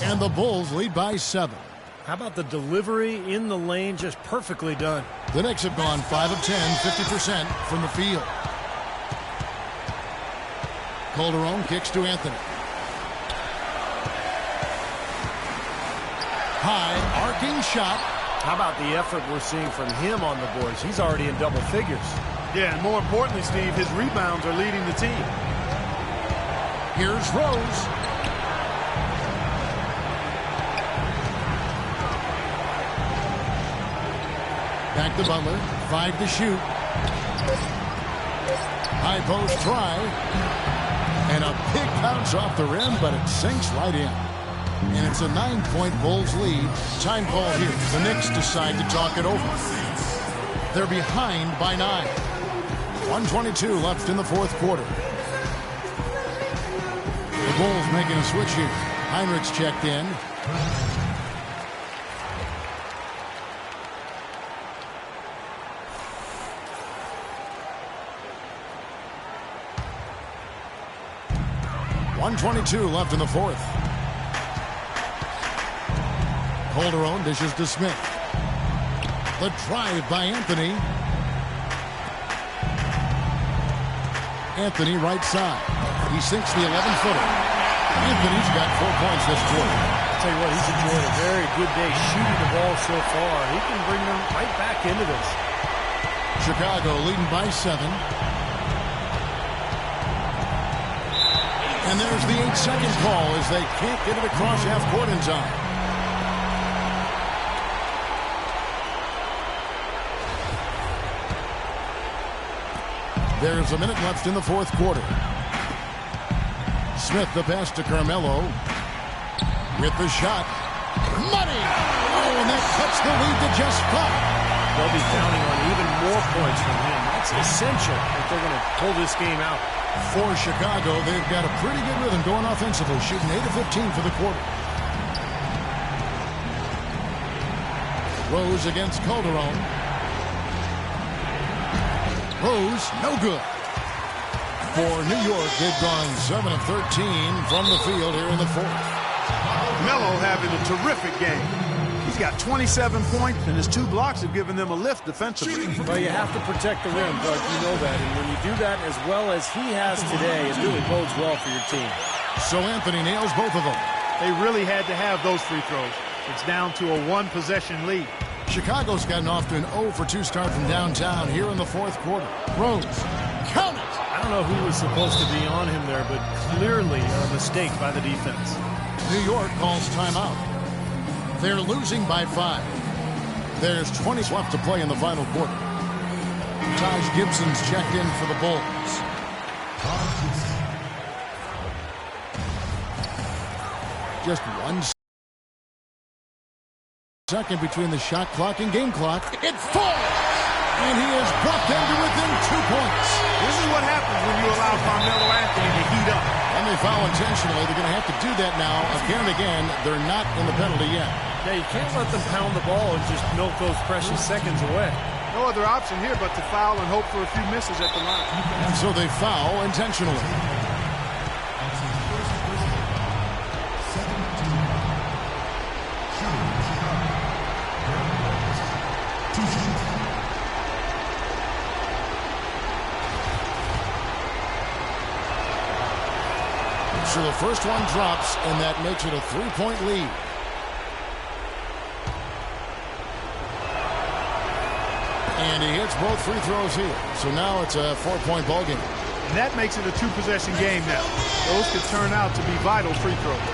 And the Bulls lead by 7. How about the delivery in the lane? Just perfectly done. The Knicks have gone 5 of 10, 50% from the field. Calderon kicks to Anthony. High, arcing shot. How about the effort we're seeing from him on the boards? He's already in double figures. Yeah, and more importantly, Steve, his rebounds are leading the team. Here's Rose. Back to Butler. 5 to shoot. High post try. And a big bounce off the rim, but it sinks right in. And it's a 9-point Bulls lead. Time call here. The Knicks decide to talk it over. They're behind by 9. 1:22 left in the fourth quarter. The Bulls making a switch here. Heinrich's checked in. 1:22 left in the fourth. Calderon dishes to Smith. The drive by Anthony. Anthony right side. He sinks the 11-footer. Anthony's got 4 points this quarter. I'll tell you what, he's enjoyed a very good day shooting the ball so far. He can bring them right back into this. Chicago leading by 7. And there's the 8-second call as they can't get it across half court in time. There's a minute left in the fourth quarter. Smith the pass to Carmelo. With the shot. Money! Oh, and that cuts the lead to just 5. They'll be counting on even more points from him. That's essential if they're going to pull this game out. For Chicago, they've got a pretty good rhythm going offensively, shooting 8 of 15 for the quarter. Rose against Calderon. Rose, no good. For New York, they've gone 7 of 13 from the field here in the fourth. Melo having a terrific game. He's got 27 points, and his 2 blocks have given them a lift defensively. Well, you have to protect the rim, Doug. You know that. And when you do that as well as he has today, it really bodes well for your team. So Anthony nails both of them. They really had to have those free throws. It's down to a 1-possession lead. Chicago's gotten off to an 0-for-2 start from downtown here in the fourth quarter. Rose, count it! I don't know who was supposed to be on him there, but clearly a mistake by the defense. New York calls timeout. They're losing by 5. There's 20 left to play in the final quarter. Taj Gibson's checked in for the Bulls. Just 1 second between the shot clock and game clock. It falls! And he has brought them to within 2 points. This is what happens when you allow Carmelo Anthony to heat up. And they foul intentionally. They're going to have to do that now again and again. They're not in the penalty yet. Yeah, you can't let them pound the ball and just milk those precious seconds away. No other option here but to foul and hope for a few misses at the line. And so they foul intentionally. So the first one drops, and that makes it a 3-point lead. And he hits both free throws here. So now it's a 4-point ball game. And that makes it a 2-possession game now. Those could turn out to be vital free throws.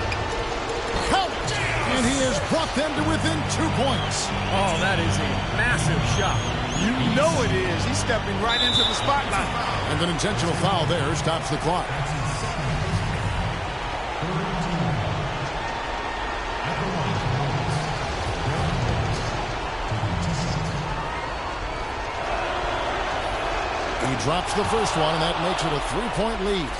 Count it! And he has brought them to within 2 points. Oh, that is a massive shot. You know it is. He's stepping right into the spotlight. And an intentional foul there stops the clock. He drops the first one, and that makes it a 3-point lead.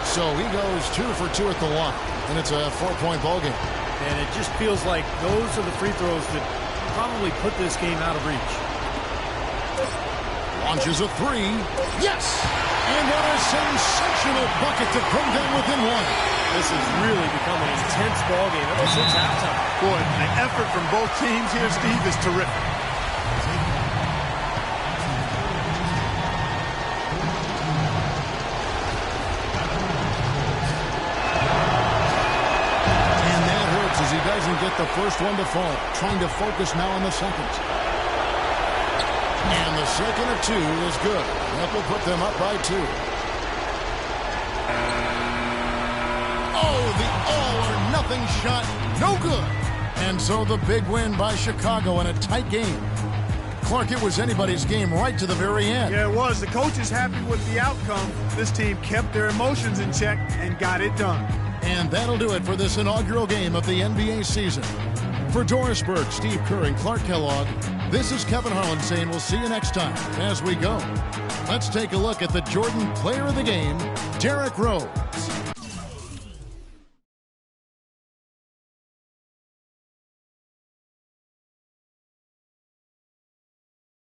So he goes 2 for 2 at the line, and it's a 4-point ball game. And it just feels like those are the free throws that probably put this game out of reach. Launches a 3. Yes! And what a sensational bucket to bring them within 1. This has really become an intense ball game ever since halftime. Boy, the effort from both teams here, Steve, is terrific. And that hurts as he doesn't get the first one to fall. Trying to focus now on the second. And the second of 2 is good. That will put them up by 2. Oh, the all-or-nothing shot. No good. And so the big win by Chicago in a tight game. Clark, it was anybody's game right to the very end. Yeah, it was. The coach is happy with the outcome. This team kept their emotions in check and got it done. And that'll do it for this inaugural game of the NBA season. For Doris Burke, Steve Kerr, and Clark Kellogg, this is Kevin Harlan saying we'll see you next time as we go. Let's take a look at the Jordan Player of the Game, Derrick Rose.